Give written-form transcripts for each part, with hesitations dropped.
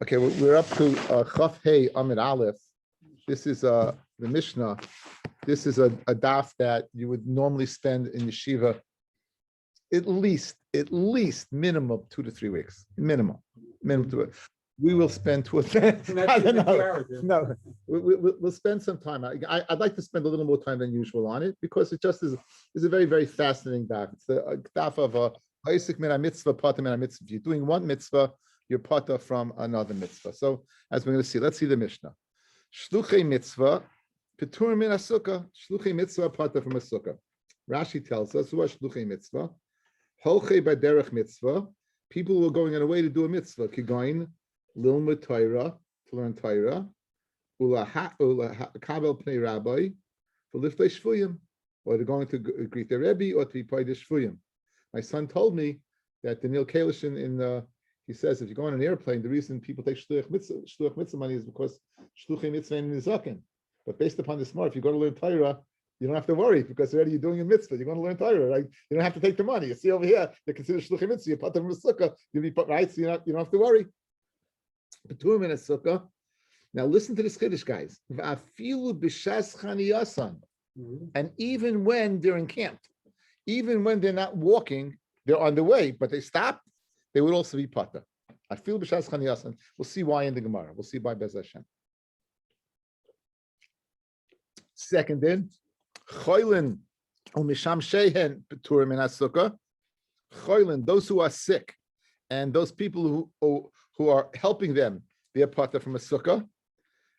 Okay, we're up to Chaf Hey Amid Aleph. This is the Mishnah. This is a daf that you would normally spend in yeshiva at least minimum 2 to 3 weeks. Minimum 2. We will spend 2 or 3. I don't know. No, we'll spend some time. I'd like to spend a little more time than usual on it because it just is a very, very fascinating daf. It's a daf of a Isaac min mitzvah, pata min mitzvah. If you're doing one mitzvah, you're pata from another mitzvah. So as we're going to see, let's see the Mishnah. Shluchei mitzvah, petur min sukkah. Shluchei mitzvah, pata from a sukkah. Rashi tells us, who are shluchei mitzvah? Holchei baderech mitzvah. People who are going on a way to do a mitzvah. Kigoin, lilmud Torah, to learn Torah. Ula kabel pnei Rabbi, for liftei shvuyim. Or they're going to greet their Rabbi or to be paid shvuyim. My son told me that Daniel Kalishin he says if you go on an airplane, the reason people take shluch mitzvah money is because shluchei mitzvah in nizaken. But based upon this, if you go to learn Torah, you don't have to worry because already you're doing a mitzvah. You're going to learn Torah, right? You don't have to take the money. You see over here, they consider shluchei mitzvah. You put them in a sukkah, you'll be right, so you don't have to worry. Peturim in a sukkah. Now listen to this chiddush, guys. V'afilu b'shas chaniyasan, and even when they're encamped, even when they're not walking, they're on the way, but they stop, they would also be pata. I feel b'shas chaniyasan. We'll see why in the Gemara. We'll see by Bez Hashem. Second in, choylin umisham shehen peturim in sukkah. Choylin, those who are sick, and those people who are helping them, they're pata from a sukkah.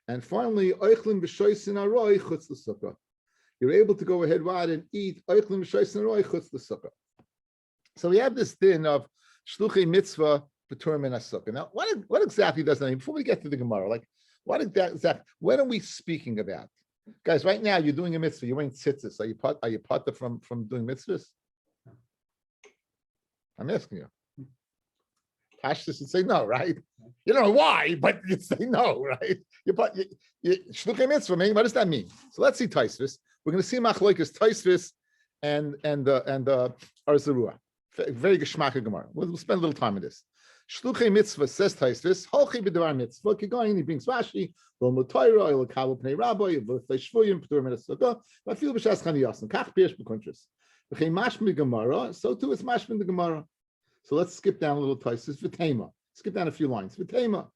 And finally, oichlin b'shoysin aroi chutz l'sukkah. You're able to go ahead and eat oichlin b'shoysin aroi chutz l'sukkah. So we have this din of shluchei mitzvah peturim in sukkah. Now, what exactly does that mean? Before we get to the Gemara, what are we speaking about? Guys, right now you're doing a mitzvah. You're wearing tzitzis. Are you pata from doing mitzvahs? I'm asking you. Pashtus would say no, right? You don't know why, but you say no, right? Shluchei mitzvah, man. What does that mean? So let's see Taisvis. We're going to see Machlokas Taisvis and Arzarua. Very geschmackig Gemara. We'll spend a little time on this. Shluchei mitzvah says Taisvis. Holchei b'devar mitzvah. Kigoyin, he brings Rashi. Lomud Torah, il kabel pnei Rabbi, v'liflei shvuyim, peturim min sukkah. V'afil b'shas chaniyasan. Kach pirish b'kuntris. V'chei mashmi Gemara. So too it's mashmi the Gemara. So let's skip down a little Taisvis. V'tema. Skip down a few lines. V'tema.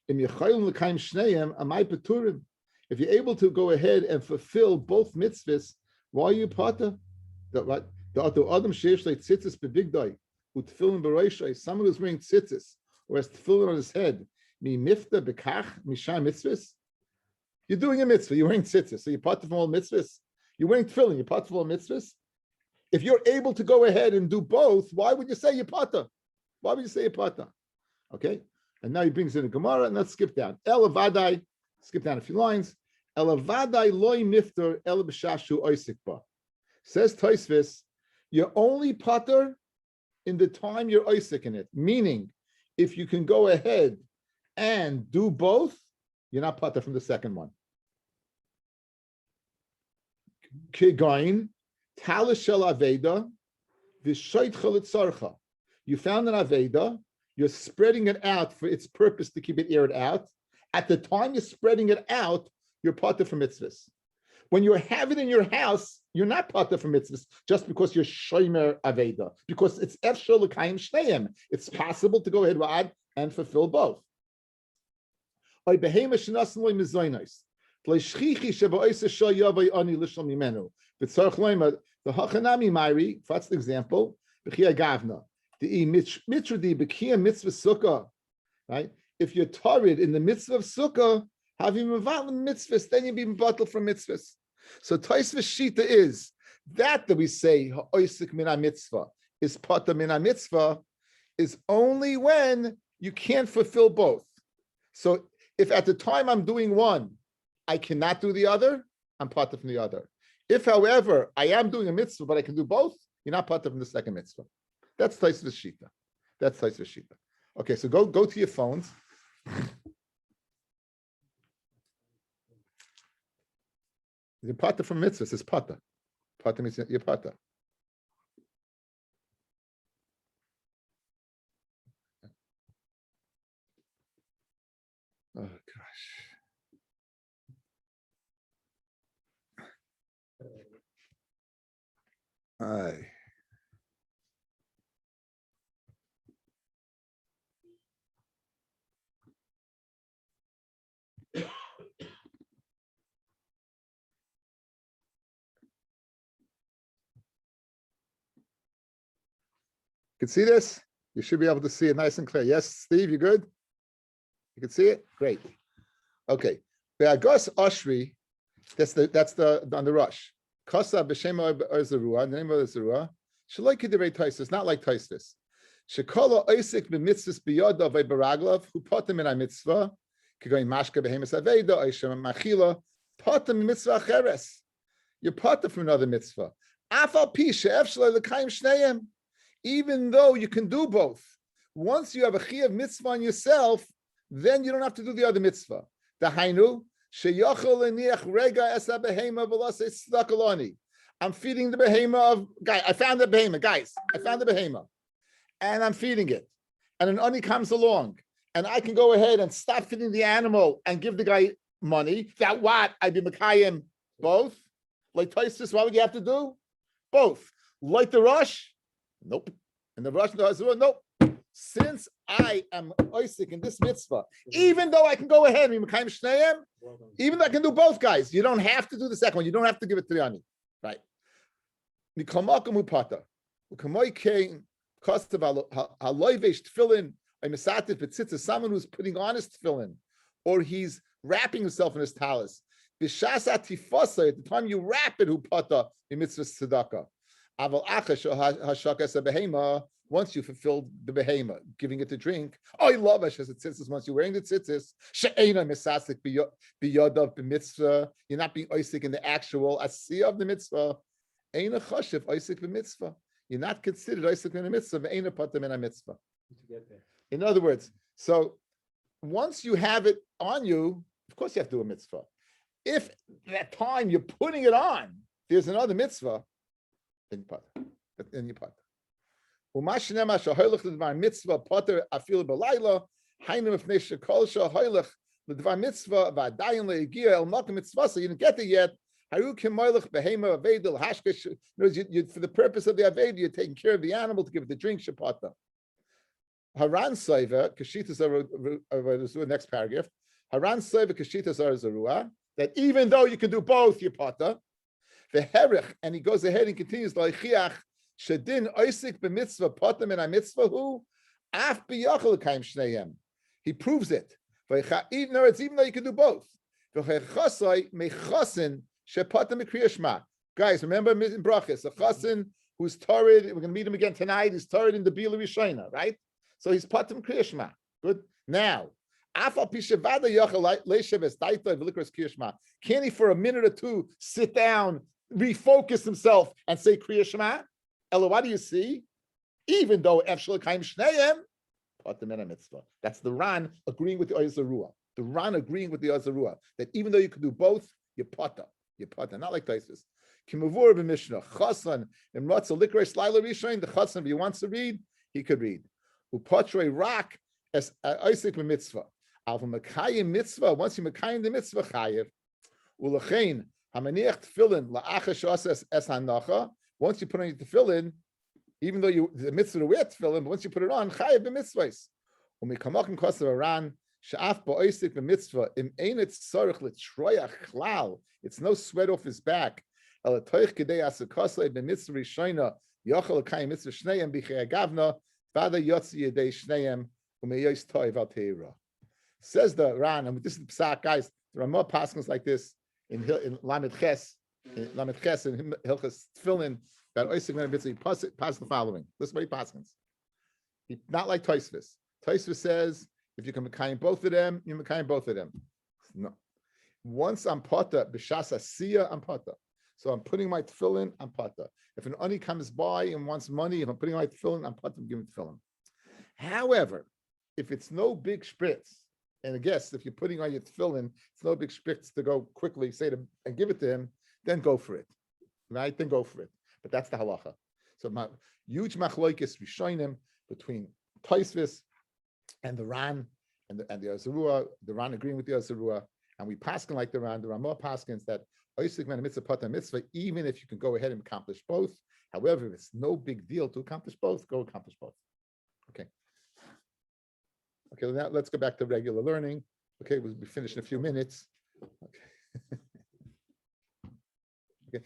Im yechayim l'kaim shneim amai peturim. If you're able to go ahead and fulfill both mitzvahs, why are you pata? Right? The Adam sheish like tzitzis bebigdai, who tefillin b'roishay, someone who's wearing tzitzis or has tefillin on his head, mi mifta bekach misham mitzvahs. You're doing a mitzvah. You're wearing tzitzis, so you're pata from all mitzvahs. You're wearing tefillin. You're pata from all mitzvahs. If you're able to go ahead and do both, why would you say you're pata? Why would you say you're pata? Okay, and now he brings in the Gemara, and let's skip down. Elavadai, skip down a few lines. Elavadai loy mifter el b'shashu oisikba. Says Taisvis, you're only pater in the time you're oisik in it. Meaning, if you can go ahead and do both, you're not pater from the second one. Kigain, talish shel aveda, v'shoit chalitzarcha. You found an aveda, you're spreading it out for its purpose to keep it aired out. At the time you're spreading it out, you're pater from mitzvahs. When you have it in your house, you're not pater from mitzvahs just because you're shomer aveda, because it's efshel l'kayim shneim. It's possible to go ahead and fulfill both. The hachanami mairi, that's the example. Right? If you're torrid in the mitzvah of sukkah, have you mevalim mitzvahs, then you be bottled from mitzvahs. So Taisvis Shita is that we say ha'oisik min mitzvah is pata min mitzvah is only when you can't fulfill both. So if at the time I'm doing one, I cannot do the other, I'm pata from the other. If, however, I am doing a mitzvah but I can do both, you're not pata from the second mitzvah. That's Taisvis Shita. That's Taisvis Shita. Okay, so go to your phones. You're pata from mitzvahs. It's pata. Pata means you're pata. Oh gosh. Aye. You can see this? You should be able to see it nice and clear. Yes, Steve, you good? You can see it? Great. Okay. Be'agos Oshri, that's the on the rush. Kosa b'shema Zerua, the name of the Zerua. Shaloi k'divrei Taisus, not like Taisus. Shekola oisik b'mitzvahs b'yodav v'baraglav, who potem in a mitzvah, k'goyin mashka b'hemes aveda, oishem machila, potem mitzvah acheres. You're potem from another mitzvah. Afal pi she'ef shaloi l'kayim shneim. Even though you can do both. Once you have a chiyuv mitzvah on yourself, then you don't have to do the other mitzvah. The hainu sheyachol leniach rega esa behema v'lasei tzedakah. I'm feeding the behema of guy. I found the behema, guys. I found the behema, and I'm feeding it. And an ani comes along, and I can go ahead and stop feeding the animal and give the guy money. That what I be mekayim both. Like Taisus, what would you have to do? Both. Like the rush. Nope. And the Russian does nope. Since I am Isaac in this mitzvah, even though I can go ahead and even though I can do both, guys, you don't have to do the second one. You don't have to give it to the ani, right? Someone who's putting on his tefillin, or he's wrapping himself in his talis. At the time you wrap it, who pata in mitzvah tzedakah. Once you fulfilled the behema, giving it to drink. Oh, I love it. Once you're wearing the tzitzis, you're not being oisik in the actual asiyah of the mitzvah. You're not considered oisik in the mitzvah. In other words, so once you have it on you, of course you have to do a mitzvah. If that time you're putting it on, there's another mitzvah, then you pot. Mitzvah potter afil b'layla hainu mifnei shekol shahoylech l'dvar mitzvah v'adayin le'egia el makom mitzvah. So you didn't get it yet. Haru k'moylech behema avedil hashkesh. For the purpose of the aved, you're taking care of the animal to give it the drink. Shapata. Haran soiva kashitas are the next paragraph. Haran soiva kashitas are zarua. That even though you can do both, you pata. The herich, and he goes ahead and continues like Shadin Isaac b'mitzvah potem and a mitzvah who af b'yachol kaim shneihem. He proves it. Even though you can do both. Guys, remember in brachas, a chasen who's torrid. We're going to meet him again tonight. He's torrid in the Bila Rishona, right? So he's potem kriyashma. Good. Now, can he for a minute or two sit down, refocus himself, and say kriyashma? Ella, what do you see? Even though Efshel Kaim Shneim, mitzvah. That's the Ran agreeing with the Oyazarua. The Ran agreeing with the Oyazarua that even though you could do both, you potter, not like Taisus. Kimavur b'Mishnah Chasan Imratza Likray Slaila Rishon. The Chasan, if he wants to read, he could read. Upotre Rak as Isaac b'Mitzvah. Alva Makayim Mitzvah. Once you Makayim the Mitzvah Chayev. Ulachein Hamaniach Tefillin La'acha Shas Es Hanacha. Once you put on your tefillin, even though the mitzvah to wear tefillin, but once you put it on, chayev b'mitzvahs. When we come up in kosav aran, she'af ba'oisik b'mitzvah im einit tzarich l'troyach chlal. It's no sweat off his back. El toich kedei asakosle b'mitzvah rishona yochel l'kayim mitzvah shneim b'chei agavna v'ada yotzi yedei shneim u'meyos toiv al teira. Says the Ran, and this is the psak, guys. There are more passages like this in Lamed Ches. Lamed Ches and Hilchas Tefillin that Oisik Ben Mitzvah. He passes the following. Listen what he passes. Not like Tosfos. Tosfos says if you can mekayim both of them, you mekayim both of them. No. Once I'm potter b'shas asiyah, I'm potter. So I'm putting my tefillin, I'm potter. If an ani comes by and wants money, if I'm putting my tefillin, I'm potter. Give him tefillin. However, if it's no big spritz, and I guess if you're putting on your tefillin, it's no big spritz to go quickly say to and give it to him. Then go for it, right? Then go for it. But that's the halacha. So huge machloikis rishonim between Tosfos and the Ran the Azarua, the Ran agreeing with the Azarua, and we paskin like the Ran. The Ramah paskins that oisik men mitzvah pata mitzvah, even if you can go ahead and accomplish both. However, if it's no big deal to accomplish both, go accomplish both. Okay. Okay, now let's go back to regular learning. Okay, we'll be finished in a few minutes. Okay. Okay,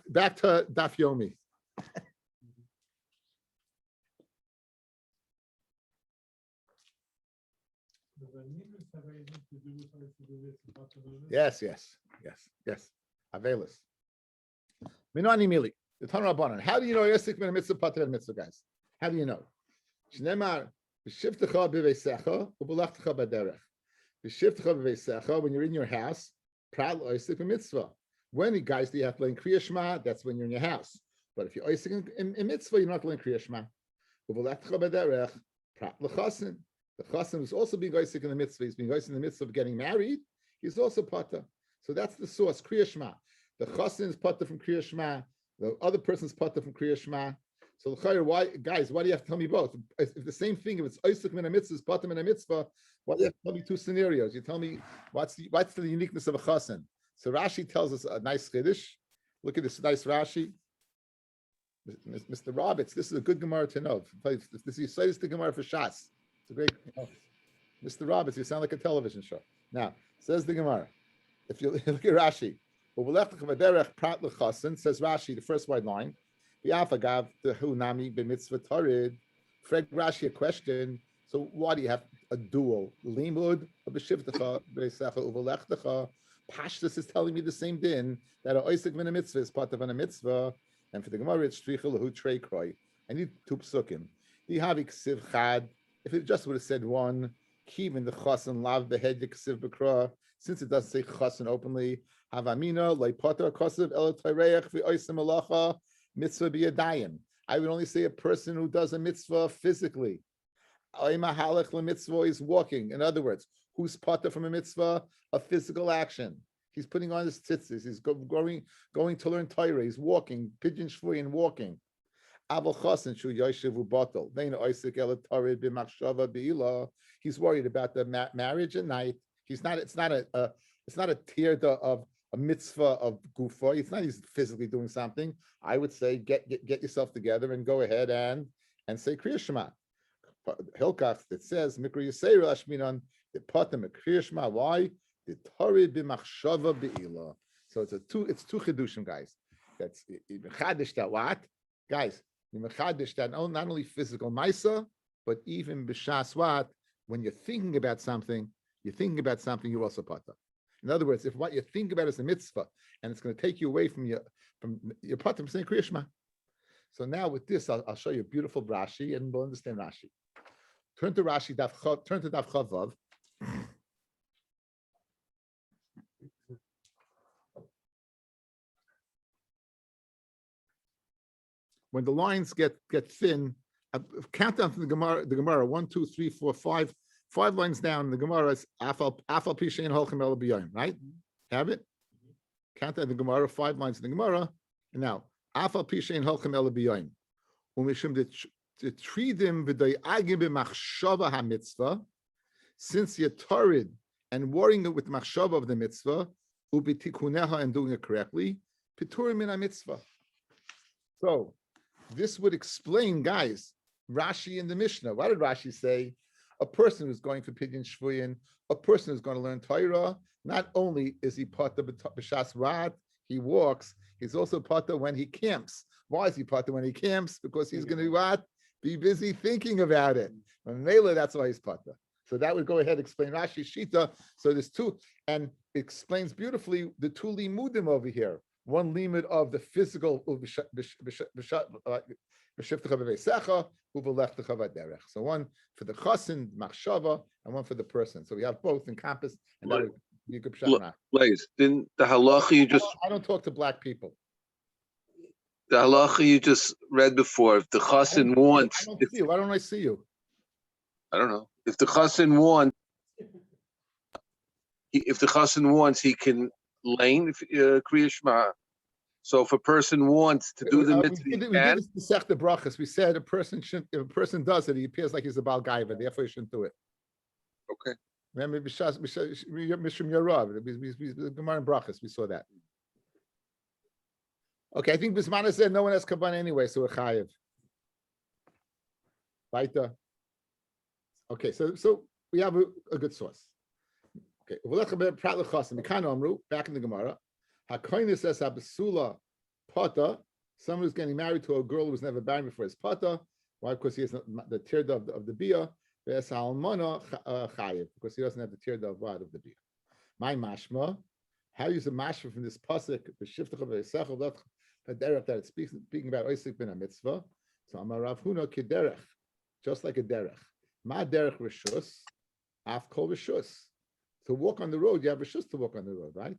back to Daf Yomi. Yes. Avelis. Minani mili. The Tanur Rabbanan. How do you know Yosik ben mitzvah pater mitzvah, guys? How do you know? Shnemar b'shivtecha b'veisecha u'b'lachtecha b'derech. B'shivtecha b'veisecha, when you're in your house, prat Yosik ben mitzvah. When, guys, do you have to learn Kriya Shema? That's when you're in your house. But if you're Yosik in mitzvah, you're not to learn Kriya Shema. U'b'lachtecha b'derech, prat l'chasen. The chasen is also being Yosik in the mitzvah. He's being Yosik in the mitzvah of getting married. He's also pater. So that's the source, Kriya Shema. The chasen is pater from Kriya Shema. The other person's pater from Kriya Shema. So why, guys, why do you have to tell me both? If the same thing, if it's Yosik min a mitzvah, pater min a mitzvah, why do you have to tell me two scenarios? You tell me what's the uniqueness of a chasen. So Rashi tells us a nice chiddush. Look at this nice Rashi. Mr. Roberts, this is a good Gemara to know. This is the Gemara for Shas. It's a great, Mr. Roberts, you sound like a television show. Now, says the Gemara, if you look at Rashi, says Rashi, the first white line, Frag Rashi a question, so why do you have a dual? Limud, Pashtus is telling me the same din, that a oisik min a mitzvah is part of a mitzvah, and for the Gemara it's strichel hu trei kroi. I need two psukim. If it just would have said one, kivin the chasen lav behed ksiv bekra, since it doesn't say chasen openly, havamina leipoter kosiv el teireach v'oisim alacha mitzvah biyadayim. I would only say a person who does a mitzvah physically. Oimahalech mitzvah is walking. In other words, who's potter from a mitzvah? A physical action. He's putting on his tzitzis. He's going to learn Torah. He's walking, pigeon shvui and walking. He's worried about the marriage at night. It's not a tear of a mitzvah of gufa. It's not he's physically doing something. I would say get yourself together and go ahead and say Kriya Shema. Hilkach, it says Mikra Yisrael Ashminan the Patim Kriya Shema. Why? The Torah b'machshava be'ilah. So it's two chidushim, guys. That's mechadish that what, guys. Mechadish that not only physical ma'isa, but even b'shas what, when you're thinking about something, you're also pata. In other words, if what you think about is a mitzvah and it's going to take you away from your pata from saying Kriya Shema. So now with this, I'll show you a beautiful Rashi and we'll understand Rashi. Turn to Rashi, turn to Daf Chavav. When the lines get thin, count down from the Gemara 1, 2, 3, 4, 5 lines down. The Gemara is afal pishein holchem el b'yoyim, right? Have it? Count down the Gemara, 5 lines in the Gemara. And now afal pishein holchem el b'yoyim. Umishum the tridim v'day agim b'machshava ha-mitzvah, since you're torrid and worrying with machshava of the mitzvah, ubitikuneha and doing it correctly, piturim min ha-mitzvah. So this would explain, guys, Rashi in the Mishnah. What did Rashi say? A person who's going for pidyon shvuyin, a person who's going to learn Torah, not only is he pata b'shas rat, he walks, he's also pata when he camps. Why is he pata when he camps? Because he's going to what? Be busy thinking about it. When Mela, that's why he's pata. So that would go ahead and explain Rashi Shita. So there's two, and it explains beautifully the two limudim over here. One limit of the physical, so one for the chasen machshava and one for the person. So we have both encompassed, and that you could Please, didn't the halacha you just? I don't talk to black people. The halacha you just read before. If the chasen wants, I don't see you. Why don't I see you? I don't know. If the chasen wants, he can lane Kriya Shema. So if a person wants to do the mitzvah, we did this to Sech the brachas. We said a person shouldn't. If a person does it, he appears like he's a Baal Gaiva. Therefore, he shouldn't do it. Okay. Remember, Mishum Yorav, Gemara and Brachas, we saw that. Okay, I think Bismana said no one has kavan anyway, so we're chayiv. Weiter. Okay, so we have a good source. Okay, back in the Gemara, Hakoinis says Abasula Pata. Someone who's getting married to a girl who was never married before is Pata. Why? Because he has the tirda of the bia. Because he doesn't have the tirda of what of the bia. My mashma. How you use a mashma from this pasuk? The shiftach of the derech that it's speaking about oisik ben a mitzvah. So Amar Rav Huna kederech, just like a derech. Ma derech rishus, af kol rishus. To walk on the road, you have rishus to walk on the road, right?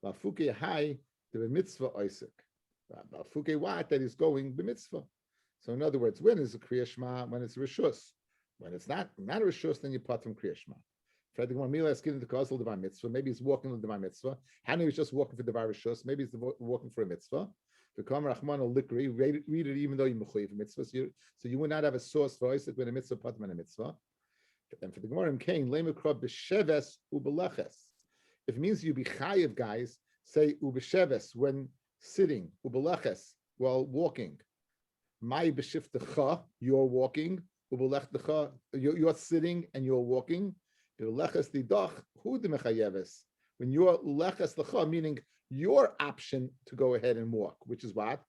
Lafuke hai the mitzvah oisik. Lafuke what that is going the mitzvah. So in other words, when is a kriya shema? When it's rishus. When it's not a rishus, then you part from kriya shema. Maybe he's walking the divine mitzvah. Hani was just walking for the rishus. Maybe he's walking for a mitzvah. The Kamar Rahman al Likri, read it even though you're mechuyev for mitzvah. So you would not have a source for Isaac when a mitzvah patam and a mitzvah. And for the Gemara in Cain, lemekrab b'sheves ubeleches. If it means you be chayev, guys, say ubesheves when sitting, ubeleches while walking. Mai b'shiftecha, you're walking. Ubelechdecha, you're sitting and you're walking. Ubeleches lidach hu demechayeves. When you're leches lecha, meaning your option to go ahead and walk, which is what?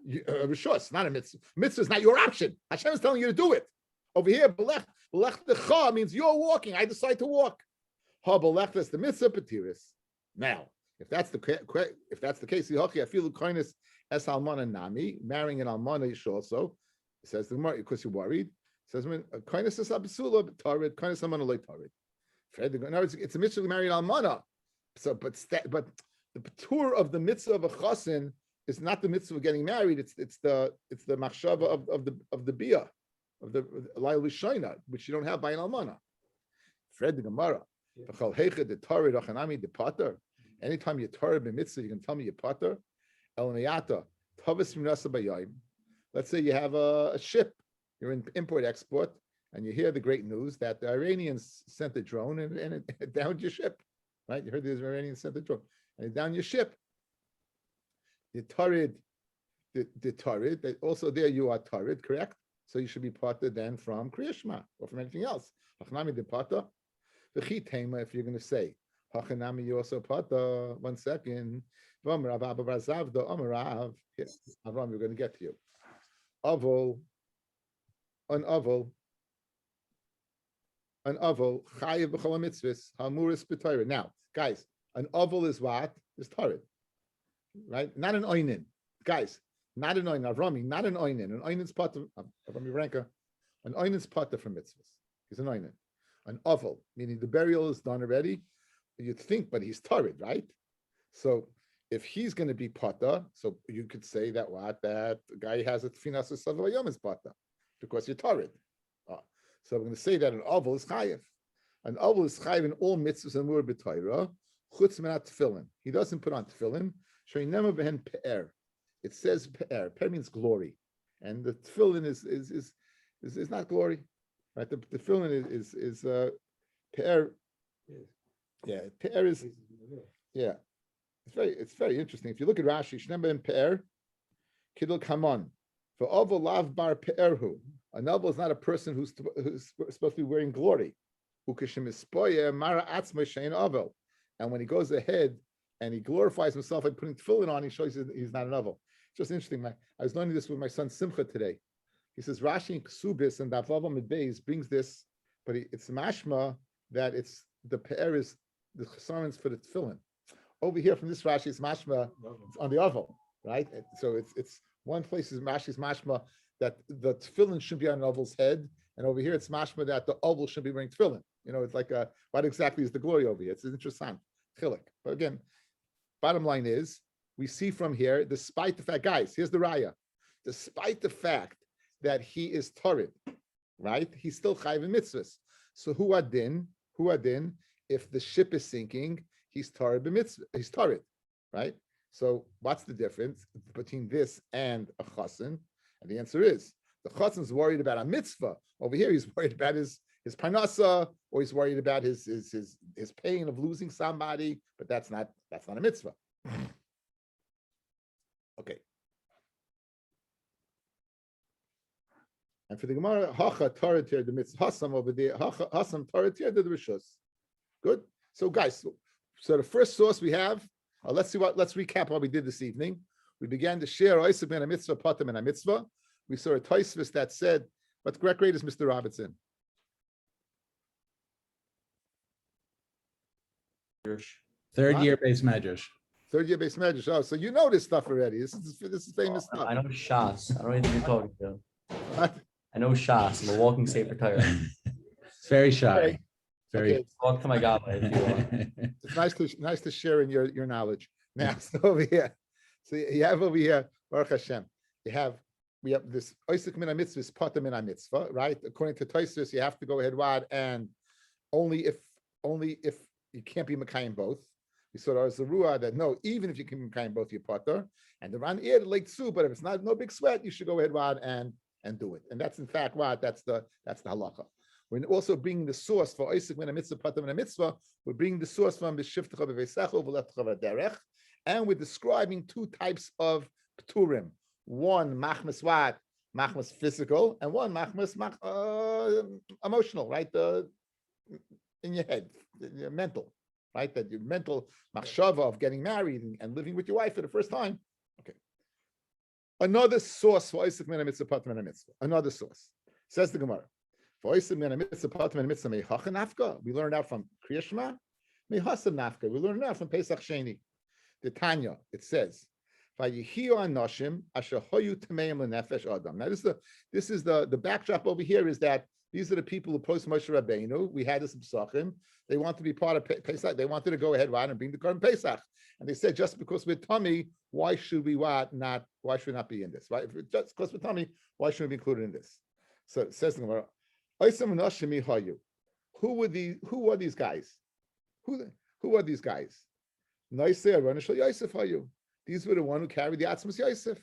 Rishus, not a mitzvah. Mitzvah is not your option. Hashem is telling you to do it. Over here, belech decha means you're walking. I decide to walk. Ha belech is the mitzvah patiris. Now, if that's the case, I feel kindness es almana nami, marrying an almana you should also. It says the Gemara because you're worried. It says when kindness is abisula tarid, kindness almana loy tarid. In other words, it's a mitzvah to marry an almana. So, but the tour of the mitzvah of a chasen is not the mitzvah of getting married. It's the machshava of the bia, of the layl rishayna, which you don't have by an almana. Fred the Gemara. Anytime you Torah b'mitzvah, you can tell me you pater. Let's say you have a ship, you're in import-export, and you hear the great news that the Iranians sent a drone and it downed your ship. Right? You heard the Iranians sent the drone. And it's down your ship. The tarid, that also there you are tarid, correct? So you should be parted then from Kriya Shema or from anything else. Hachanami de pata. If you're going to say, Hachanami, you also pata. 1 second. Avram, we're going to get to you. Avol, an avol, chayiv b'chol mitzvahs, hamuris b'Torah. Now, guys, an avol is what? Is tarid, right? Not an oinen. Guys, not an oinen. Avrami, not an oinen. An oinen's pata. Avrami Ranka. An oinen's pata from mitzvahs. He's an oinen. An avol, meaning the burial is done already. You'd think, but he's tarid, right? So if he's going to be pata, so you could say that that guy has a tfinas of savayom is pata because you're tarid. So we're going to say that an avol is chayiv. An avol is chayiv in all mitzvahs and word b'Torah. Chutz minat tefillin. He doesn't put on tefillin. Sheinema behen pe'er. It says pe'er. Pe'er means glory, and the tefillin is not glory, right? The tefillin is pe'er. Yeah, pe'er is It's very interesting. If you look at Rashi, sheinema behen pe'er, kidul kamon for avol lav bar pe'erhu. A novel is not a person who's supposed to be wearing glory. And when he goes ahead and he glorifies himself by putting tefillin on, he shows you he's not a novel. It's just interesting. I was learning this with my son Simcha today. He says Rashi and Ksubis and Daf Yomi Sukkah brings this, but it's mashma that it's the pe'er is the chesarons for the tefillin. Over here from this Rashi, it's mashma it's on the oval, right? So it's one place is Rashi's mashma that the tefillin should be on an oval's head, and over here it's mashma that the oval should be wearing tefillin. You know, it's like what exactly is the glory over here? It's interesting, chilik. But again, bottom line is we see from here, despite the fact, guys, here's the raya, despite the fact that he is tarid, right? He's still chayiv in mitzvahs. So who adin? If the ship is sinking, he's tarid b'mitzvah. He's tarid, right? So what's the difference between this and a chasen? And the answer is the chasen is worried about a mitzvah. Over here, he's worried about his his parnasa, or he's worried about his pain of losing somebody, but that's not a mitzvah. Okay. And for the Gemara, hacha taratir the mitzvah hasam over there, hasam taratir the rishus. Good. So guys, so the first source we have. Let's recap what we did this evening. We began to share Oisik ben a mitzvah, patam and a mitzvah. We saw a Tosfos that said, what correct grade is Mr. Robertson? Third year base medrash. Third year base medrash. Oh, so you know this stuff already. This is famous stuff. I know Shas. I don't know anything you're talking about. What? I know Shas. I'm a walking Sefer Torah. It's very shy. Okay. Very. Okay. Talk to my God if you want. It's nice to share in your knowledge. Now, so over here, so you have over here, Baruch Hashem. We have this Oisik min mitzvah is patam min mitzvah, right? According to Tosfos, you have to go ahead and only if you can't be Mekayim both. We saw there was a ruah that no, even if you can be Mekayim both, you're pater. And the Ran added like tzu, but if it's no big sweat, you should go ahead and do it. And that's in fact that's the halacha. We're also bringing the source for Oisik min mitzvah patam min mitzvah. We're bringing the source from b'shivtecha b'veisecha v'letecha v'derech, and we're describing two types of pturim. One machmas what? Machmas physical, and one machmas emotional, right? In your head, your mental, right? That your mental machshava of getting married and living with your wife for the first time. Okay. Another source for Oisik min mitzvah patam min mitzvah. Another source says the Gemara. For Oisik min mitzvah patam min mitzvah mehacha nafka. We learned out from Kriya Shema. Mehasam nafka. We learned out from Pesach Sheni. The Tanya, it says, now this is the backdrop over here is that these are the people who post Moshe Rabbeinu. We had this in Pesachim. They want to be part of Pesach. They wanted to go ahead and bring the Korban Pesach. And they said, just because we're tummy, why should we not be in this? Right? Just because we're tummy, why shouldn't we be included in this? So it says, who are these guys? Who are these guys? These were the one who carried the Atzmas Yosef.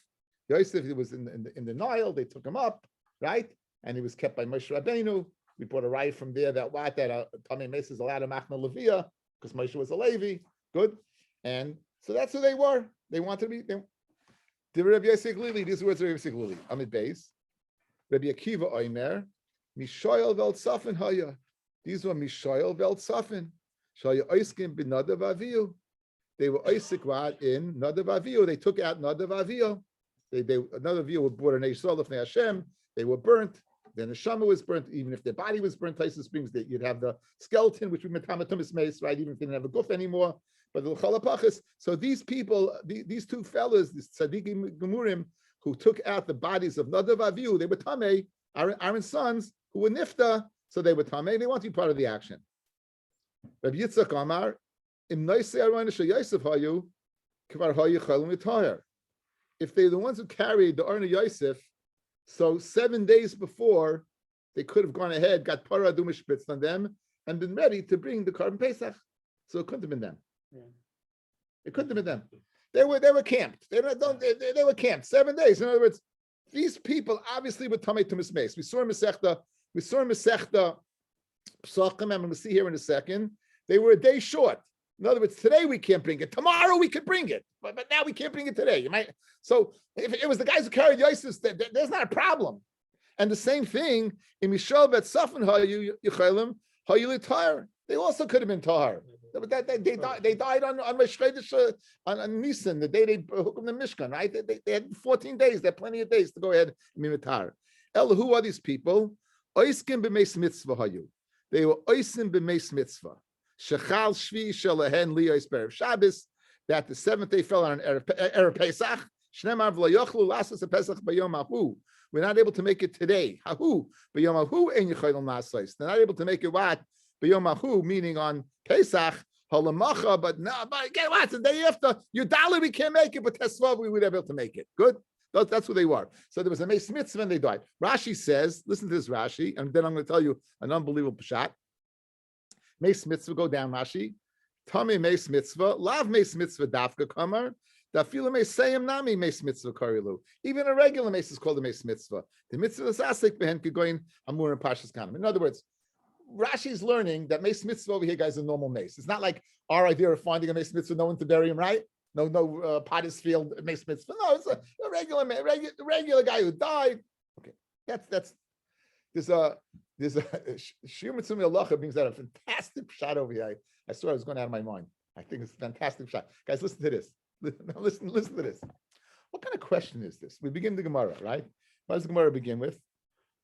Yosef, he was in the Nile. They took him up, right? And he was kept by Moshe Rabbeinu. We brought a right from there that Tamei Mes is allowed to machna Levia because Moshe was a Levi. Good, and so that's who they were. They wanted to be. The Rabbi Yosef Lili. These words are Rabbi Yosef Lili. Amid Beis. Rabbi Akiva Oimer. Mishael Velt Safin Haya. These were Mishael Velt Safin. Shaya Oiskim B'Nadav Aviyu. They were Isaac in Nadav Aviyu. They took out Nadav Aviyu. Nadav Aviyu were brought in Eishol of Hashem. They were burnt. Then the Shama was burnt. Even if their body was burnt, Tysus brings that you'd have the skeleton, which we metamatum mace, right? Even if they didn't have a guf anymore. But the Chalapachas. So these people, these two fellas, these tzaddikim gemurim, who took out the bodies of Nadav Aviyu, they were Tamei, Aaron's sons, who were Nifta, so they were Tamei. They want to be part of the action. Rabbi Yitzchak Amar. If they're the ones who carried the Arna Yosef, so 7 days before, they could have gone ahead, got Parah Dumishpitz on them, and been ready to bring the Korban Pesach. So it couldn't have been them. Yeah. It couldn't have been them. They were camped. They were camped 7 days. In other words, these people obviously were Tamei Tumas Meis. We saw in Masechta Psachim, and we'll see here in a second. They were a day short. In other words, today we can't bring it. Tomorrow we could bring it, but now we can't bring it today. So if it was the guys who carried Yosef, there's not a problem. And the same thing in Mishal Bet Safin Hayu Tahar. They also could have been Tahar. But they died on Nisan, the day they hooked them the Mishkan, right? They had 14 days. They had plenty of days to go ahead and be Mitar. Who are these people? Oiskim b'meis mitzvah hayu. They were oisim b'meis mitzvah. Shechal shvi shelahen liyos berev Shabbos, that the seventh day fell on an erev Pesach. Shnemar v'lo yochlu lasas a Pesach b'yom ahu. We're not able to make it today. Hahu b'yom ahu ein yichayil nasais. They're not able to make it what b'yom ahu, meaning on Pesach halamacha. But get what? The day after Yudala we can't make it, but Tesvav we would be able to make it. Good. That's who they were. So there was a Meis Mitzvah and they died. Rashi says, listen to this Rashi, and then I'm going to tell you an unbelievable pshat. Meis Mitzvah, go down Rashi. Tami Meis Mitzvah, Lav Meis Mitzvah Dafka Kamar, Dafila Meis Seyam Nami Meis Mitzvah Karilu. Even a regular Meis is called a Meis Mitzvah. The Mitzvah is Asik Behen Kegoin Amur and Pashas Kanam. In other words, Rashi's learning that mace mitzvah over here, guys, is a normal mace. It's not like our idea of finding a mace mitzvah, no one to bury him, right? No Potter's field mace mitzvah. No, it's a regular guy who died. Okay, that's there's a Shir Mitzvah Alacha brings out a fantastic shot over here. I saw it was going out of my mind. I think it's a fantastic shot. Guys, listen to this. Listen to this. What kind of question is this? We begin the Gemara, right? What does the Gemara begin with?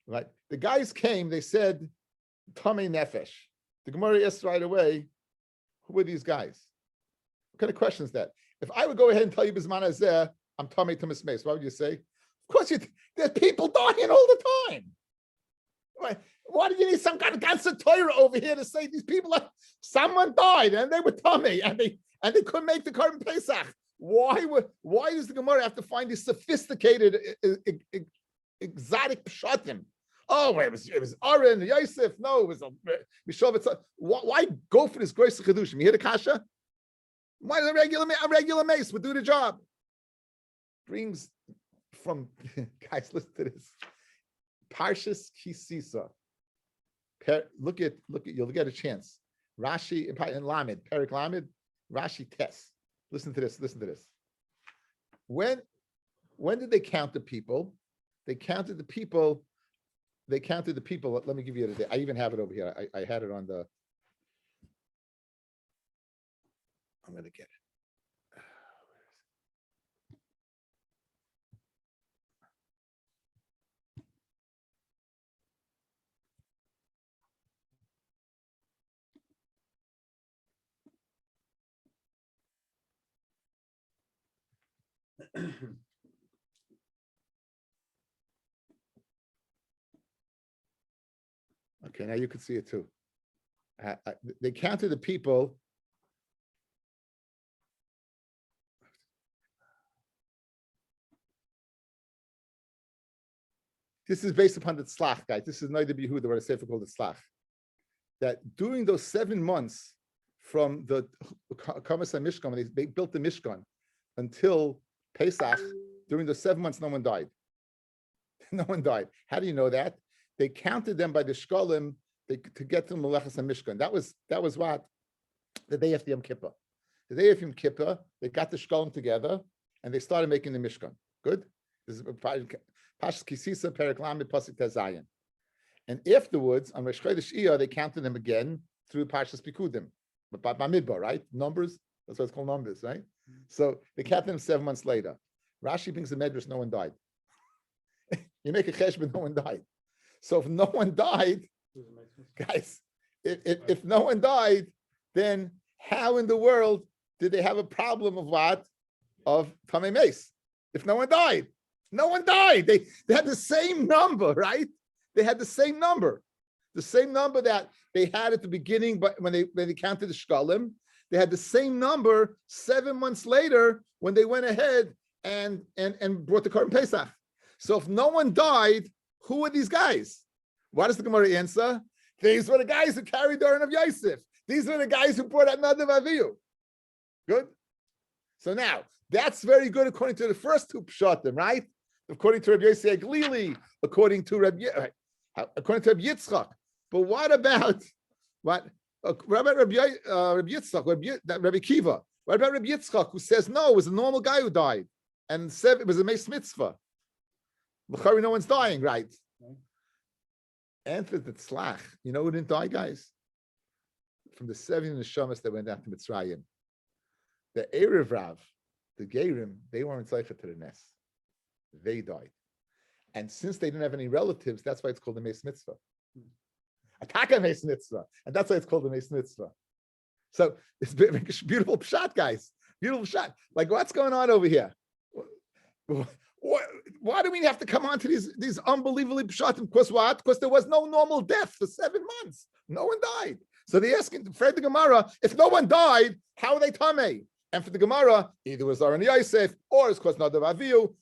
Right. The guys came, they said, Tamei Nefesh. The Gemara asked right away, who were these guys? What kind of question is that? If I would go ahead and tell you Bisman Azeh, I'm Tamei Tumas Meis, what would you say? Of course, there's people dying all the time. Right? Why do you need some kind of ganze Torah over here to say these people someone died and they were Tamei and they couldn't make the Korban Pesach? Why does the Gemara have to find these sophisticated, exotic pshatim? Oh, it was Aaron, Yosef. No, it was Mishav. Why go for this grace of Chedushim? You hear the kasha? Why a regular mace would do the job? Brings from guys. Listen to this. Parshas Kisisa. Look at you'll get a chance. Rashi in Lamed, Perik Lamed, Rashi Tes. Listen to this. When did they count the people? They counted the people. Let me give you the. I even have it over here. I had it on the. I'm going to get it. Okay, now you can see it too. They counted the people. This is based upon the tzlach, guys. This is Noida B'Yehuda, what a sefer called the tzlach. That during those 7 months from the Kamas Mishkan, when they built the Mishkan, until Pesach, during the 7 months, no one died. No one died. How do you know that? They counted them by the shkolim to get to Melechas Mishkan. That was what? The day after Yom Kippur. The day of Yom Kippur, they got the shkolim together and they started making the Mishkan. Good? This is Pashas Kisisa, Perek Lamed, Pasuk Tezayin. And afterwards, on Rosh Chodesh Iyar, they counted them again through Pashas Pikudim. But by Midbar, right? Numbers, that's what it's called, numbers, right? So they counted them 7 months later. Rashi brings the Medrash, no one died. You make a cheshbon, no one died. So if no one died, guys, if no one died, then how in the world did they have a problem of what? Of Tamei Meis? If no one died. No one died. They had the same number, right? They had the same number. The same number that they had at the beginning, but when they counted the shkalim, they had the same number 7 months later when they went ahead and brought the Korban Pesach. So if no one died, who are these guys? What does the Gemara answer? These were the guys who carried the urn of Yosef. These were the guys who brought out Nadav Avihu. Good? So now, that's very good according to the first two pshatim, right? According to Rabbi Yosef Glili, according to Rabbi Yitzchak. But what about Rabbi Yitzchak, Rabbi Kiva? What about Rabbi Yitzchak, who says no, it was a normal guy who died, and said it was a meis mitzvah? No one's dying, right? And for the tzlach, you know who didn't die, guys? From the 70 neshamas that went out to Mitzrayim, the Erev Rav, the Gerim, they weren't zeicha to the nest. They died. And since they didn't have any relatives, that's why it's called the meis mitzvah. Ataka meis mitzvah. And that's why it's called the meis mitzvah. So it's a beautiful shot, guys. Beautiful shot. Like, what's going on over here? Why do we have to come on to these unbelievably pshatim? Because what? Because there was no normal death for 7 months. No one died. So they asking Fred the Gemara, if no one died, how are they tamei? And for the Gemara, either it was Aaron Yosef or it's because Nadav Avihu.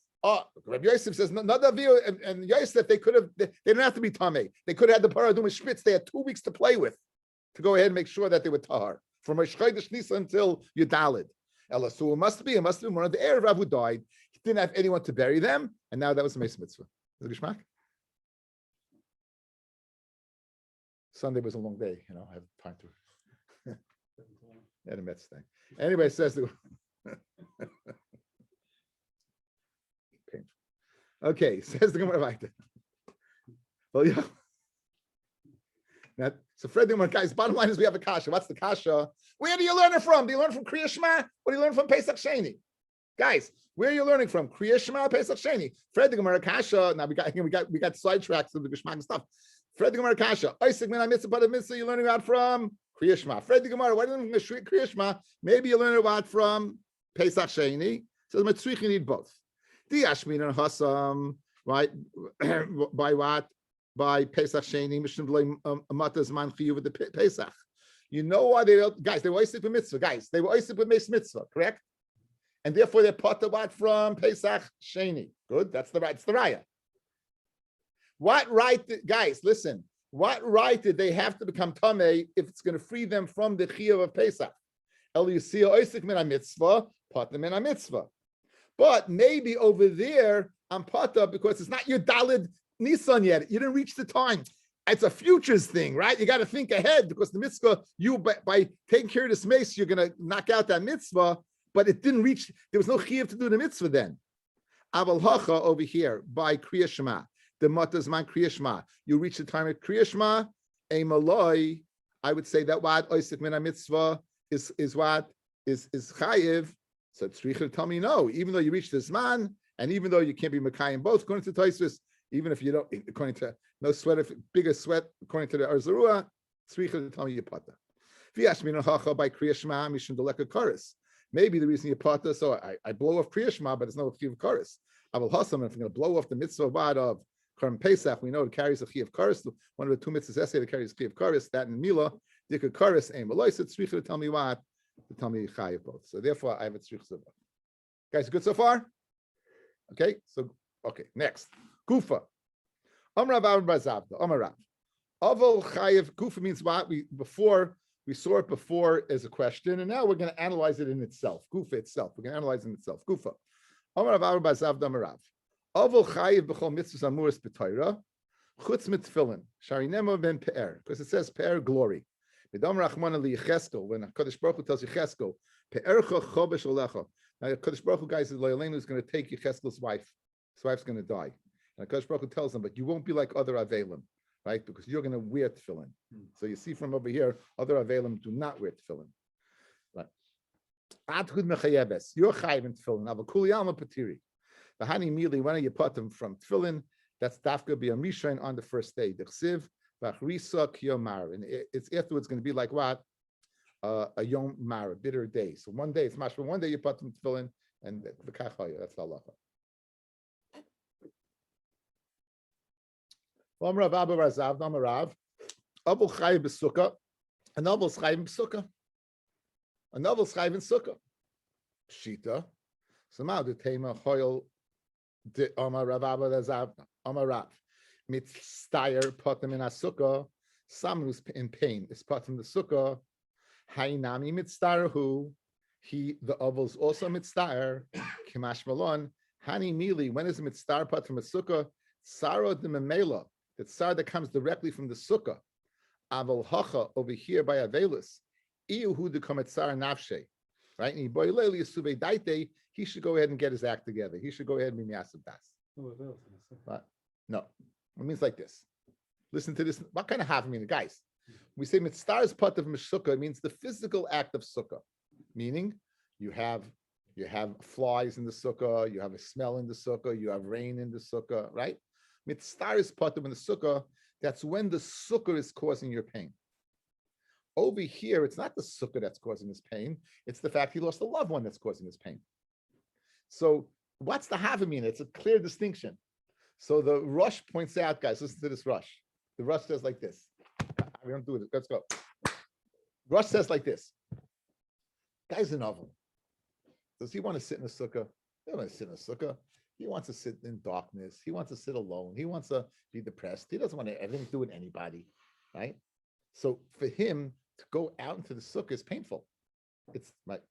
Rabbi Yosef says Nadav Avihu and Yosef, they didn't have to be tamei. They could have had the paraduma shpitz. They had 2 weeks to play with to go ahead and make sure that they were tahar from Rosh Chodesh Nisan until Yudalid. So it must be one of the Erev Rav who died. He didn't have anyone to bury them, and now that was the meis mitzvah. Is it Geshmak? Sunday was a long day, I have time to. Had a Mets thing. Anyway, says the. Okay, says the Gemara like that. Well, yeah. Now, so Fred, guys, bottom line is we have a kasha. What's the kasha? Where do you learn it from? Do you learn from Kriya Shema? What do you learn from Pesach Sheni? Guys, where are you learning from? Kriya Shema, Pesach Sheni. Fred the Gemara kasha. Now we got sidetracks of the Geshmak stuff. Fred the Gemara kasha. Isaac min mitzvah, but a mitzvah you're learning about from Kriya Shema. Fred the Gemara. Why do you learn from Kriya Shema? Maybe you learn about from Pesach Sheni. So the mitzvah you need both. The Ashmin and Hassam, right? By what? By Pesach Sheni, Matas Man Chiyuv with the Pesach. You know why they were oisik with mitzvah, guys. They were oisik with mitzvah, correct? And therefore they're potavat from Pesach Sheni. Good, that's the right. It's the raya. What right, guys? Listen. What right did they have to become tamei if it's going to free them from the chiyuv of Pesach? El Yisio oisik min mitzvah, potam min mitzvah. But maybe over there I'm pata because it's not your dalid Nissan yet. You didn't reach the time. It's a futures thing, right? You got to think ahead because the mitzvah, by taking care of this mace, you're going to knock out that mitzvah, but it didn't reach, there was no chiyuv to do the mitzvah then. Aval hacha over here by Kriya Shema, the matas man Kriya Shema. You reach the time of Kriya Shema, a maloi, I would say that what oisik min mitzvah is what? Is chayiv. So tzricha tell me no, even though you reach this man, and even though you can't be Makayim both, according to Tosfos, even if you don't, according to no sweat, bigger sweat, according to the Arzarua, tzricha tell me you pata. V'yashmin hacha by Kriya Shema mishum deleka chorus. Maybe the reason you pata, so I blow off Kriya Shema, but it's no chiyuv chorus. Aval hasam, if I'm going to blow off the mitzvah of Karm Pesach, we know it carries a chiyuv chorus. One of the two mitzvahs essay that carries chiyuv chorus, that and Mila, dika chorus aim. Well, it's tzricha to tell me what. To tell me chayiv both. So therefore, I have a tzrich both. Guys, good so far? Okay, next. Kufa. Amrav Amar Bazavda. Amarav. Aval chayiv. Kufa means what? We saw it before as a question, and now we're going to analyze it in itself. Kufa itself. We're going to analyze it in itself. Kufa. Amrav Amar Bazavda Amarav. Aval chayiv b'chol mitzvahs amuras b'Torah chutz mitzvillin sharinema ben pe'er, because it says pe'er glory. When Kadosh Baruch Hu tells Yecheskel, "Pe'ercha chobesh olecha." Now Kadosh Baruch Hu, guys, is going to take Yecheskel's wife. His wife's going to die, and Kadosh Baruch Hu tells him, "But you won't be like other avelim, right? Because you're going to wear tefillin." So you see from over here, other avelim do not wear tefillin. Right? Adhud mechayebes. You're chayiv in tefillin. Avakuli alma patiri. The hani mili when you put them from tefillin, that's dafka be a mishain on the first day. The chsiv. And it's afterwards going to be like what? A yom mar, a bitter day. So one day, it's mashma. One day you put them tefillin, and the kachaya. That's the halacha. Rav Abba Razav, Rav. Abul chayiv b'sukkah. A novel's chayiv b'sukkah. A novel's chayiv in sukkah. Shita. So now the tema choil de Amar Rav Abba Razav Amar Rav. Mitztayer potem in a sukkah, someone who's in pain is potem the sukkah. Hainami mitztayer who he the ovals also mitztayer. Kimash malon hani mili. When is mitztayer potem a sukkah? Saro de memela. That sar that comes directly from the sukkah. Aval hacha over here by avelus. Iu hu de kometzar nafshe. Right? And boileli yisubei daite. He should go ahead and get his act together. He should go ahead and be miyasav das. But no. It means like this. Listen to this. What kind of half meaning, guys? We say mitzvah's part of sukkah. It means the physical act of sukkah, meaning you have flies in the sukkah, you have a smell in the sukkah, you have rain in the sukkah, right? Mitzvah's part of the sukkah. That's when the sukkah is causing your pain. Over here, it's not the sukkah that's causing his pain. It's the fact he lost a loved one that's causing his pain. So what's the havamina? It's a clear distinction. So the Rush points out, guys, listen to this Rush. The Rush says like this. We don't do it. Let's go. Rush says like this. Guy's an oven. Does he want to sit in a sukkah? He doesn't want to sit in a sukkah. He wants to sit in darkness. He wants to sit alone. He wants to be depressed. He doesn't want to anything to do with anybody, right? So for him to go out into the sukkah is painful. It's like,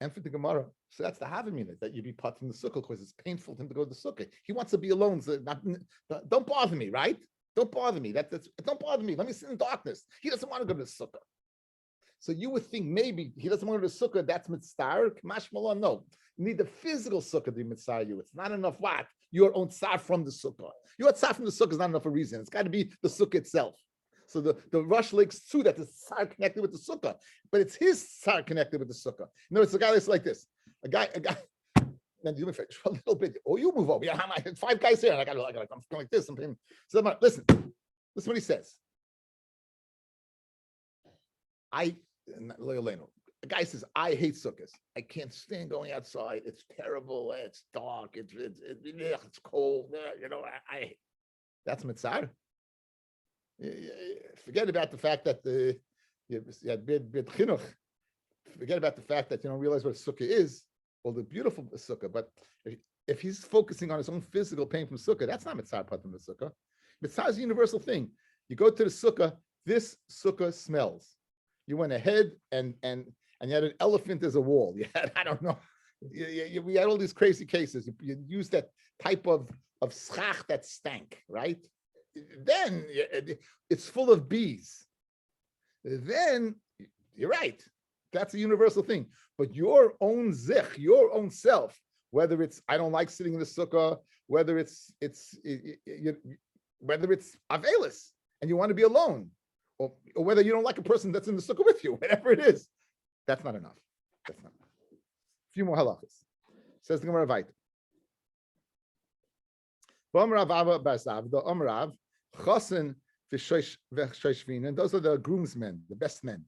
and for the Gemara, so that's the havamina that you be part from the sukkah because it's painful for him to go to the sukkah. He wants to be alone. So don't bother me, right? Don't bother me. Don't bother me. Let me sit in darkness. He doesn't want to go to the sukkah. So you would think maybe he doesn't want to go to the sukkah. That's mitzvah. Mashmallah, no. You need the physical sukkah to be mitzvah you. It's not enough what? Your own tzar from the sukkah. Your tzar from the sukkah is not enough for a reason. It's got to be the sukkah itself. So the Rush Lakes too, that the tzar connected with the sukkah, but it's his tzar connected with the sukkah. You know, it's a guy that's like this. A guy. Now do me a favor, a little bit. Oh, you move over. Yeah, it's 5 guys here, and I'm going like this. So listen what he says. A guy says, I hate sukkahs. I can't stand going outside. It's terrible. It's dark. It's cold. You know, I that's mitzvah. Forget about the fact that forget about the fact that you don't realize what a sukkah is. Well, the beautiful sukkah, but if he's focusing on his own physical pain from sukkah, that's not mitzvah part of the sukkah. Mitzvah is a universal thing. You go to the sukkah, this sukkah smells. You went ahead and you had an elephant as a wall. You had, I don't know, we had all these crazy cases. You used that type of schach that stank, right? Then it's full of bees. Then you're right. That's a universal thing. But your own zich, your own self, whether it's I don't like sitting in the sukkah, whether it's avelis and you want to be alone, or whether you don't like a person that's in the sukkah with you, whatever it is, that's not enough. That's not enough. A few more halachas. Says the Gemara Vayt. And those are the groomsmen, the best men.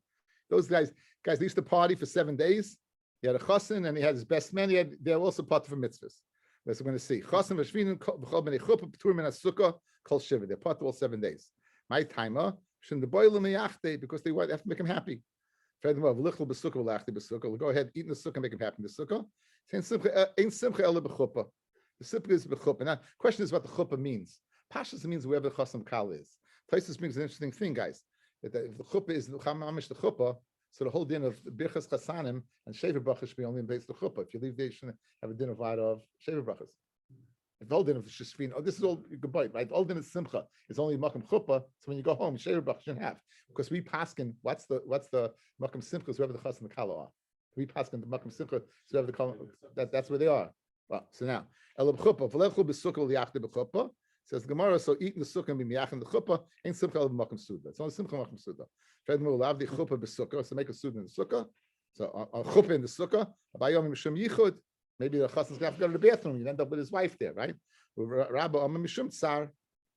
Those guys they used to party for 7 days. He had a chassan and he had his best men. They're also part for mitzvahs. That's what we're going to see. Chassan v'shvinin b'chol b'nei chuppah p'turim min sukkah kol shiva. They're part of all 7 days. My timer shouldn't the boil because they have to make him happy. Go ahead, eat in the sukkah, make him happy in the sukkah. The sukkah is b'chuppah. Now, question is what the chuppah means. Pashas means wherever the chassan kal is. Taisus brings an interesting thing, guys. That the chuppah is the chuppah. So the whole din of birchas chasanim and shever brachas should be only in base of the chuppah. If you leave there, you shouldn't have a din of shever brachas. If the whole din of shishvin, this is all good, right? The whole din of simcha is only makam chuppah. So when you go home, shever brachas shouldn't have, because we paskin. What's the makam simcha? Whoever the chas and the kala are. We paskin the makam simcha. Whoever the kala, that's where they are. Well, so now elab chuppah v'levchu b'sukkah liachta b'chuppah. Says the Gemara, so eating the sukkah and be miyach in the chuppah ain't simcha of makam suda. It's only simcha makam suda. Furthermore, we'll have the chuppah b'sukkah, so make a suda in the sukkah. So a chuppah in the sukkah, abayom mishum yichud. Maybe the chassan's gonna have to go to the bathroom. You end up with his wife there, right? Rabbi Amma mishum tsar,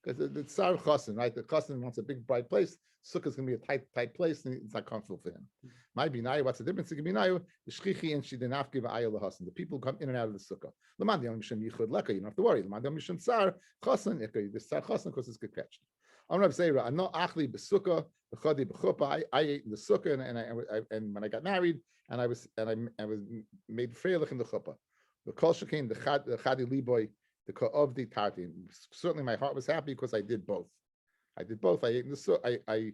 because the tsar chassan, right? The chassan wants a big bright place. Sukkah's gonna be a tight place, and it's not comfortable for him. My binayu, what's the difference? The binayu, the shchichi and shidinaf give ayah lahassan. The people come in and out of the sukkah. Lamandi mishum yichud leka. You don't have to worry. Lamandi mishum tsar chassan. The tsar chassan, because it's good catch. I'm Rabbi Zeira. I'm not achli b'sukkah, b'chadi b'chuppah. I ate in the sukkah, and when I got married, and I was made freilich in the chuppah. The kol shekein the chadi liboy the ka'ovdi tarti. Certainly, my heart was happy because I did both. I ate in the sukkah. I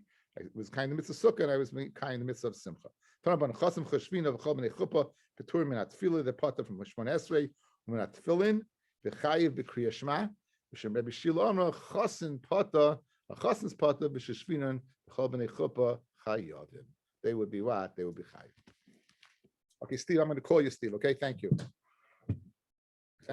was kind of mitzvah sukkah, and I was kind of mitzvah of simcha. Tanabon chasim chashvina v'chol b'nei chuppah petur min atfilah. They're part from Shmon Esrei min atfilin v'chayiv b'kriyah shema. V'shem Rabbi Shilo Amra chasin pata. A chassan's pata b'sheshvinan b'chol b'nei chuppah chayadim. They would be what? They would be chayiv. Okay, Steve, I'm going to call you, Steve. Okay, thank you.